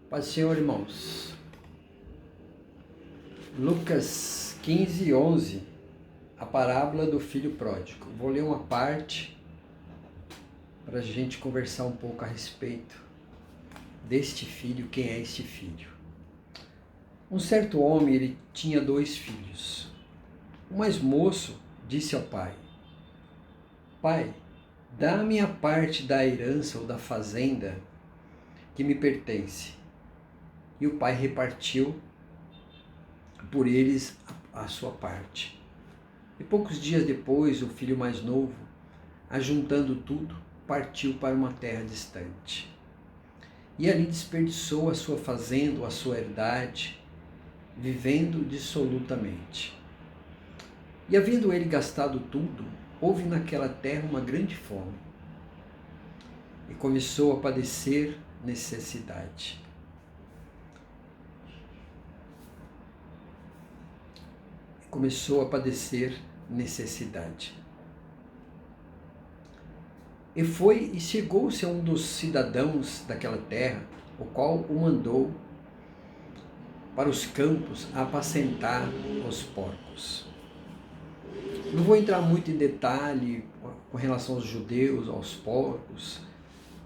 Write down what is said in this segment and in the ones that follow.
Paz do Senhor, irmãos. Lucas 15, 11, a parábola do filho pródigo. Vou ler uma parte para a gente conversar um pouco a respeito deste filho, quem é este filho. Um certo homem, ele tinha 2 filhos. O mais moço disse ao pai: Pai, dá a minha parte da herança ou da fazenda que me pertence. E o pai repartiu por eles a sua parte. E poucos dias depois, o filho mais novo, ajuntando tudo, partiu para uma terra distante. E ali desperdiçou a sua fazenda, a sua herdade, vivendo dissolutamente. E havendo ele gastado tudo, houve naquela terra uma grande fome. E começou a padecer necessidade. E foi e chegou-se a um dos cidadãos daquela terra, o qual o mandou para os campos a apacentar os porcos. Não vou entrar muito em detalhe com relação aos judeus, aos porcos,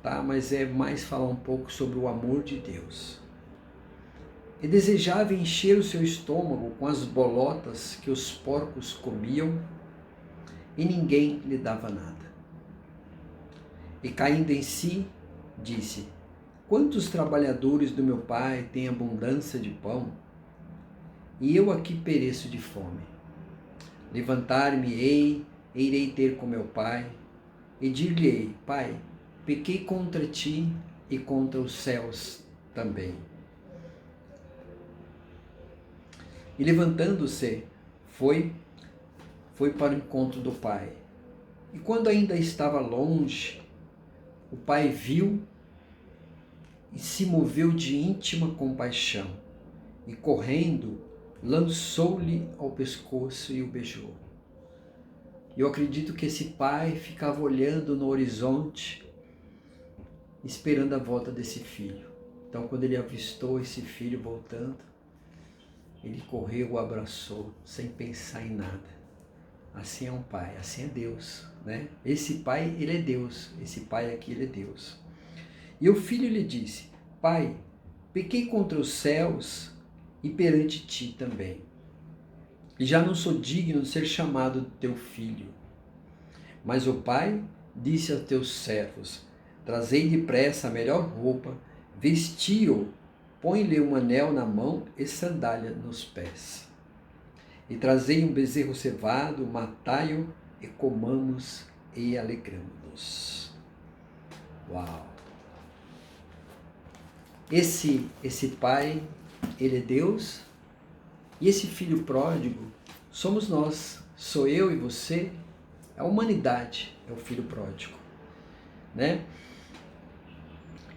tá? Mas é mais falar um pouco sobre o amor de Deus. E desejava encher o seu estômago com as bolotas que os porcos comiam, e ninguém lhe dava nada. E caindo em si, disse: Quantos trabalhadores do meu pai têm abundância de pão, e eu aqui pereço de fome? Levantar-me-ei, e irei ter com meu pai, e dir-lhe-ei: Pai, pequei contra ti e contra os céus também. E levantando-se, foi para o encontro do pai. E quando ainda estava longe, o pai viu e se moveu de íntima compaixão, e correndo, lançou-lhe ao pescoço e o beijou. Eu acredito que esse pai ficava olhando no horizonte, esperando a volta desse filho. Então, quando ele avistou esse filho voltando, ele correu, o abraçou, sem pensar em nada. Assim é um pai, assim é Deus, né? Esse pai, ele é Deus. Esse pai aqui, ele é Deus. E o filho lhe disse: Pai, pequei contra os céus e perante ti também. E já não sou digno de ser chamado teu filho. Mas o pai disse aos teus servos: Trazei depressa a melhor roupa, vesti-o, põe-lhe um anel na mão e sandália nos pés. E trazei um bezerro cevado, matai-o e comamos e alegramo-nos. Uau! Esse pai, ele é Deus, e esse filho pródigo somos nós, sou eu e você, a humanidade é o filho pródigo, né?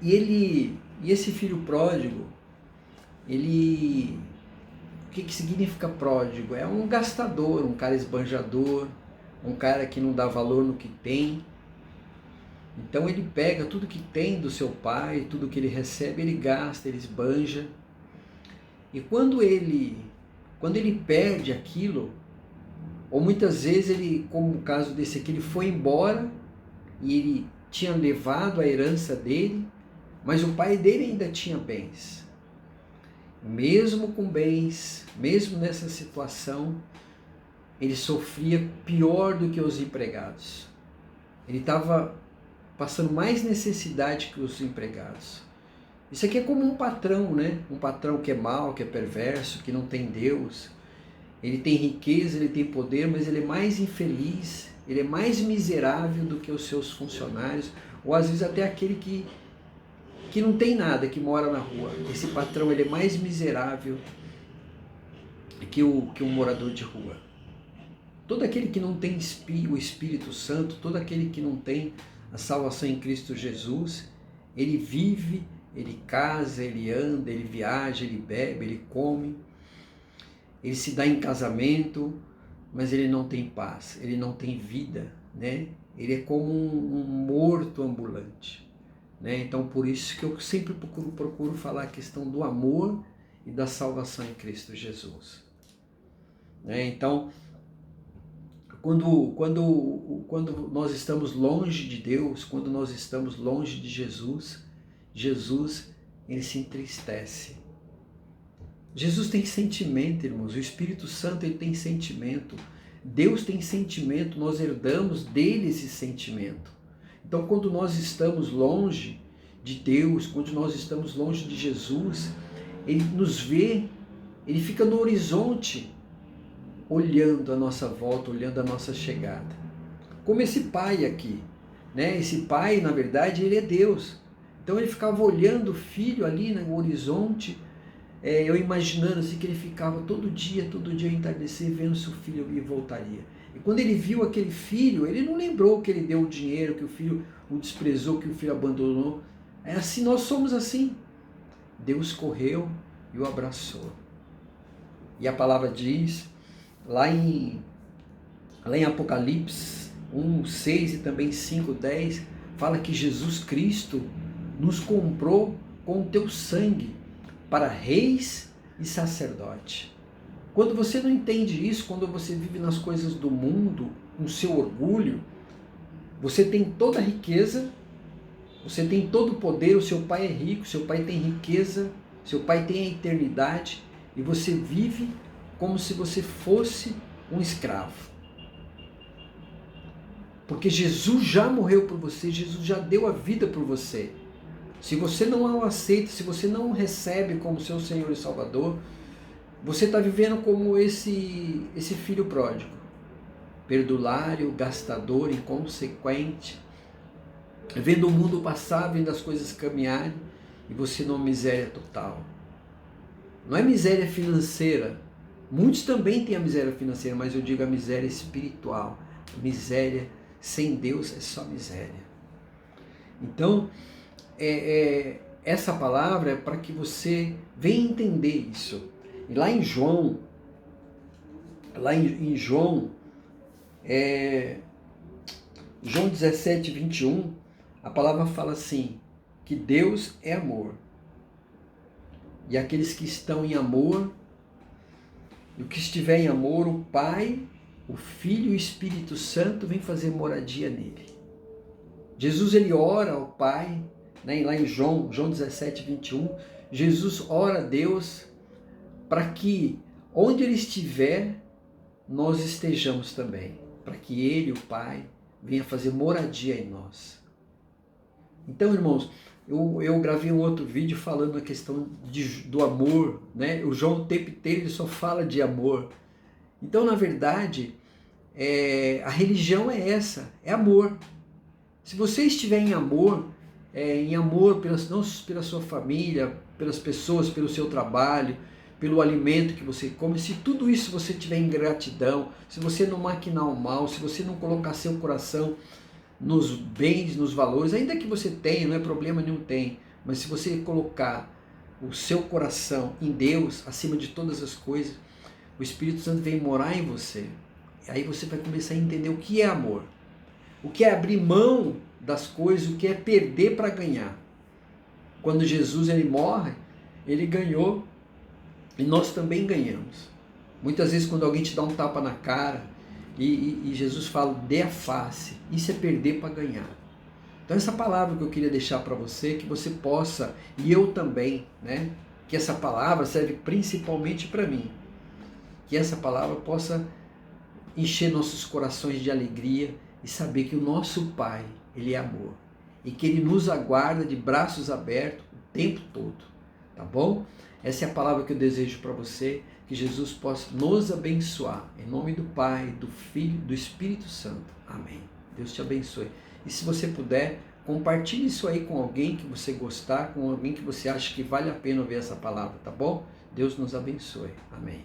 E esse filho pródigo, o que significa pródigo? É um gastador, um cara esbanjador, um cara que não dá valor no que tem. Então ele pega tudo que tem do seu pai, tudo que ele recebe, ele gasta, ele esbanja. E quando ele perde aquilo, ou muitas vezes ele, como o caso desse aqui, ele foi embora e ele tinha levado a herança dele, mas o pai dele ainda tinha bens. Mesmo com bens, mesmo nessa situação, ele sofria pior do que os empregados. Ele estava passando mais necessidade que os empregados. Isso aqui é como um patrão, né? Um patrão que é mau, que é perverso, que não tem Deus. Ele tem riqueza, ele tem poder, mas ele é mais infeliz, ele é mais miserável do que os seus funcionários, ou às vezes até aquele que não tem nada, que mora na rua. Esse patrão, ele é mais miserável que um morador de rua. Todo aquele que não tem o Espírito Santo, todo aquele que não tem a salvação em Cristo Jesus, ele vive, ele casa, ele anda, ele viaja, ele bebe, ele come, ele se dá em casamento, mas ele não tem paz, ele não tem vida, né? Ele é como um morto ambulante. né? Então, por isso que eu sempre procuro falar a questão do amor e da salvação em Cristo Jesus, né? Então, quando nós estamos longe de Deus, quando nós estamos longe de Jesus, ele se entristece. Jesus tem sentimento, irmãos. O Espírito Santo, ele tem sentimento. Deus tem sentimento, nós herdamos dele esse sentimento. Então, quando nós estamos longe de Deus, quando nós estamos longe de Jesus, ele nos vê, ele fica no horizonte, olhando a nossa volta, olhando a nossa chegada. Como esse pai aqui, né? Esse pai, na verdade, ele é Deus. Então ele ficava olhando o filho ali no horizonte, eu imaginando assim que ele ficava todo dia ao entardecer, vendo se o filho voltaria. E quando ele viu aquele filho, ele não lembrou que ele deu o dinheiro, que o filho o desprezou, que o filho abandonou. É assim, nós somos assim. Deus correu e o abraçou. E a palavra diz, lá em Apocalipse 1:6 e também 5:10, fala que Jesus Cristo nos comprou com o teu sangue para reis e sacerdote. Quando você não entende isso, quando você vive nas coisas do mundo, no seu orgulho, você tem toda a riqueza, você tem todo o poder, o seu pai é rico, seu pai tem riqueza, seu pai tem a eternidade, e você vive como se você fosse um escravo. Porque Jesus já morreu por você, Jesus já deu a vida por você. Se você não o aceita, se você não o recebe como seu Senhor e Salvador, você está vivendo como esse filho pródigo, perdulário, gastador, inconsequente, vendo o mundo passar, vendo as coisas caminharem, e você numa miséria total. Não é miséria financeira, muitos também têm a miséria financeira, mas eu digo a miséria espiritual. A miséria sem Deus é só miséria. Então, essa palavra é para que você venha entender isso. E lá em João, João 17:21, a palavra fala assim, que Deus é amor. E aqueles que estão em amor, e o que estiver em amor, o Pai, o Filho e o Espírito Santo vem fazer moradia nele. Jesus, ele ora ao Pai, né? Lá em João 17:21, Jesus ora a Deus para que onde ele estiver, nós estejamos também. Para que ele, o Pai, venha fazer moradia em nós. Então, irmãos, eu gravei um outro vídeo falando a questão do amor, né? O João o tempo inteiro ele só fala de amor. Então, na verdade, a religião é essa, é amor. Se você estiver em amor não pela sua família, pelas pessoas, pelo seu trabalho, pelo alimento que você come, se tudo isso você tiver em gratidão, se você não maquinar o mal, se você não colocar seu coração nos bens, nos valores, ainda que você tenha, não é problema nenhum tem, mas se você colocar o seu coração em Deus, acima de todas as coisas, o Espírito Santo vem morar em você. Aí você vai começar a entender o que é amor, o que é abrir mão das coisas, o que é perder para ganhar. Quando Jesus ele morre, ele ganhou e nós também ganhamos. Muitas vezes quando alguém te dá um tapa na cara e Jesus fala, dê a face, isso é perder para ganhar. Então essa palavra que eu queria deixar para você, que você possa, e eu também, né? Que essa palavra serve principalmente para mim. Que essa palavra possa encher nossos corações de alegria e saber que o nosso Pai, ele é amor. E que ele nos aguarda de braços abertos o tempo todo. Tá bom? Essa é a palavra que eu desejo para você, que Jesus possa nos abençoar. Em nome do Pai, do Filho, do Espírito Santo. Amém. Deus te abençoe. E se você puder, compartilhe isso aí com alguém que você gostar, com alguém que você acha que vale a pena ouvir essa palavra, tá bom? Deus nos abençoe. Amém.